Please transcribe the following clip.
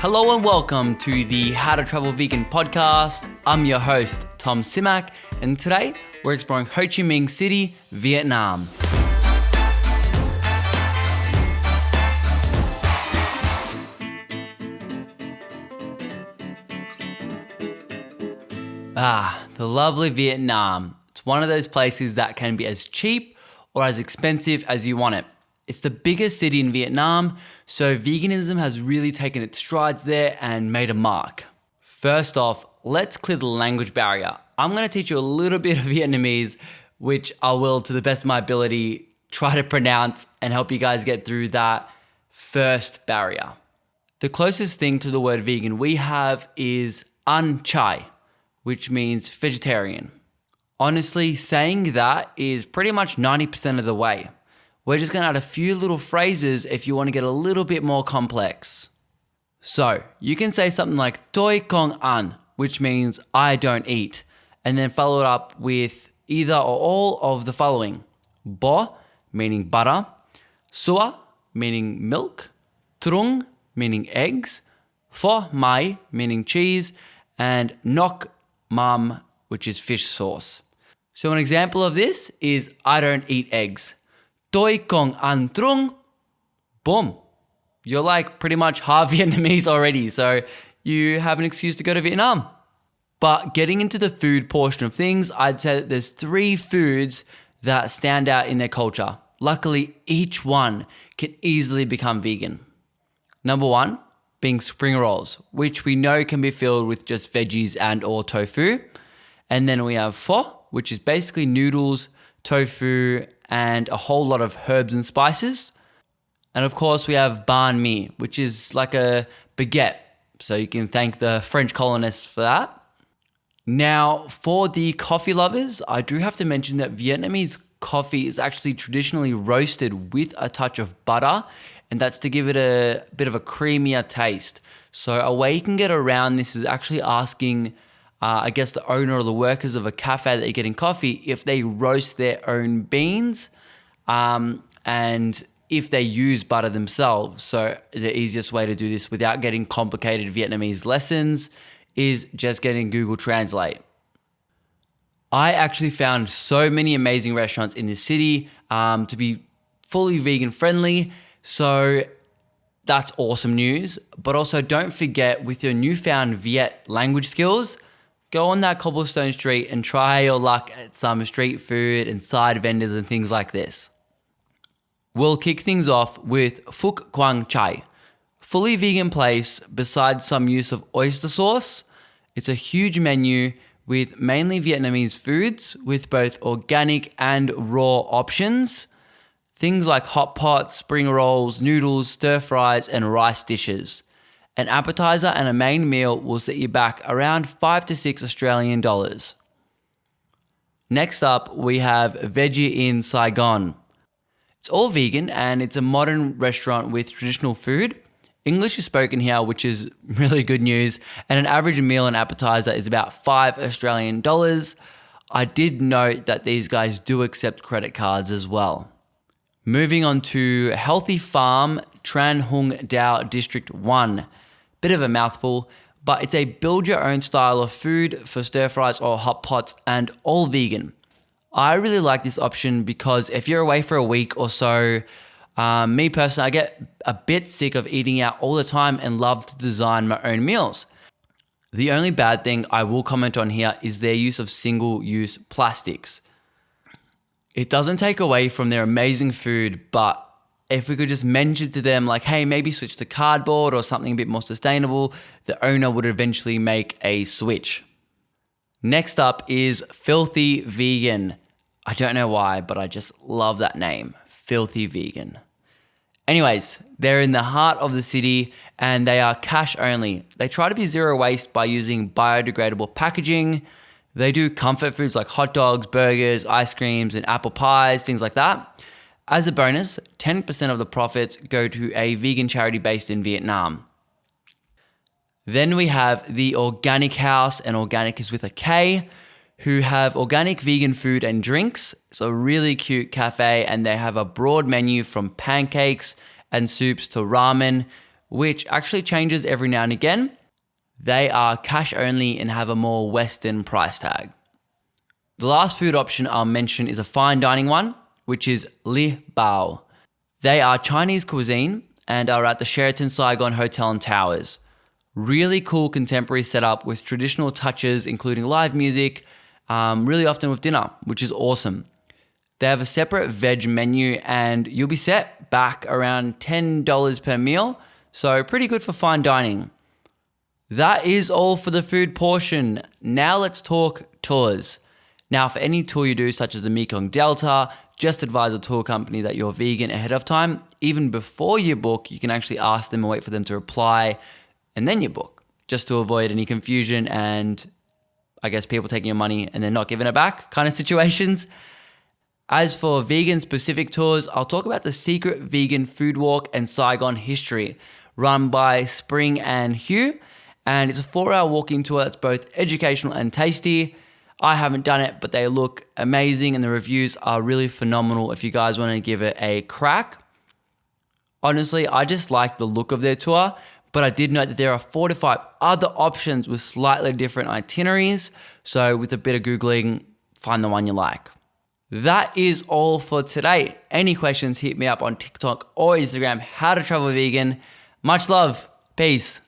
Hello and welcome to the How to Travel Vegan podcast. I'm your host, Tom Simak, and today we're exploring Ho Chi Minh City, Vietnam. The lovely Vietnam. It's one of those places that can be as cheap or as expensive as you want it. It's the biggest city in Vietnam, so veganism has really taken its strides there and made a mark. First off, let's clear the language barrier. I'm going to teach you a little bit of Vietnamese, which I will, to the best of my ability, try to pronounce and help you guys get through that first barrier. The closest thing to the word vegan we have is ăn chay, which means vegetarian. Honestly, saying that is pretty much 90% of the way. We're just going to add a few little phrases if you want to get a little bit more complex. So you can say something like Tôi không ăn, which means I don't eat, and then follow it up with either or all of the following. Bò, meaning butter. Sữa, meaning milk. Trung, meaning eggs. Phở mai, meaning cheese. And nok mam, which is fish sauce. So an example of this is I don't eat eggs. Tôi không ăn trung. Boom. You're like pretty much half Vietnamese already, so you have an excuse to go to Vietnam. But getting into the food portion of things, I'd say that there's 3 foods that stand out in their culture. Luckily, each one can easily become vegan. Number 1, being spring rolls, which we know can be filled with just veggies and or tofu. And then we have pho, which is basically noodles, tofu, and a whole lot of herbs and spices. And of course, we have banh mi, which is like a baguette. So you can thank the French colonists for that. Now, for the coffee lovers, I do have to mention that Vietnamese coffee is actually traditionally roasted with a touch of butter, and that's to give it a bit of a creamier taste. So a way you can get around this is actually asking the owner or the workers of a cafe that you're getting coffee, if they roast their own beans and if they use butter themselves. So the easiest way to do this without getting complicated Vietnamese lessons is just getting Google Translate. I actually found so many amazing restaurants in this city to be fully vegan friendly. So that's awesome news. But also don't forget, with your newfound Viet language skills, go on that cobblestone street and try your luck at some street food and side vendors and things like this. We'll kick things off with Phuc Quang Chai, fully vegan place besides some use of oyster sauce. It's a huge menu with mainly Vietnamese foods with both organic and raw options. Things like hot pots, spring rolls, noodles, stir fries, and rice dishes. An appetizer and a main meal will set you back around $5 to $6 Australian dollars. Next up, we have Veggie in Saigon. It's all vegan and it's a modern restaurant with traditional food. English is spoken here, which is really good news, and an average meal and appetizer is about $5 Australian dollars. I did note that these guys do accept credit cards as well. Moving on to Healthy Farm, Tran Hung Dao District 1. Bit of a mouthful, but it's a build-your-own style of food for stir fries or hot pots and all vegan. I really like this option because if you're away for a week or so, me personally, I get a bit sick of eating out all the time and love to design my own meals. The only bad thing I will comment on here is their use of single-use plastics. It doesn't take away from their amazing food, but if we could just mention to them like, hey, maybe switch to cardboard or something a bit more sustainable, the owner would eventually make a switch. Next up is Filthy Vegan. I don't know why, but I just love that name, Filthy Vegan. Anyways, they're in the heart of the city and they are cash only. They try to be zero waste by using biodegradable packaging. They do comfort foods like hot dogs, burgers, ice creams, and apple pies, things like that. As a bonus, 10% of the profits go to a vegan charity based in Vietnam. Then we have the Organic House, and organic is with a K, who have organic vegan food and drinks. It's a really cute cafe and they have a broad menu from pancakes and soups to ramen. which actually changes every now and again. They are cash only and have a more Western price tag. The last food option I'll mention is a fine dining one, which is Li Bao. They are Chinese cuisine and are at the Sheraton Saigon Hotel and Towers. Really cool contemporary setup with traditional touches, including live music, really often with dinner, which is awesome. They have a separate veg menu and you'll be set back around $10 per meal, so pretty good for fine dining. That is all for the food portion. Now let's talk tours. Now, for any tour you do, such as the Mekong Delta, just advise a tour company that you're vegan ahead of time. Even before you book, you can actually ask them and wait for them to reply, and then you book, just to avoid any confusion and I guess people taking your money and then not giving it back kind of situations. As for vegan specific tours, I'll talk about the Secret Vegan Food Walk and Saigon History, run by Spring and Hugh, and it's a 4-hour walking tour that's both educational and tasty. I haven't done it, but they look amazing and the reviews are really phenomenal if you guys want to give it a crack. Honestly, I just like the look of their tour, but I did note that there are 4 to 5 other options with slightly different itineraries. So with a bit of Googling, find the one you like. That is all for today. Any questions, hit me up on TikTok or Instagram, How to Travel Vegan. Much love. Peace.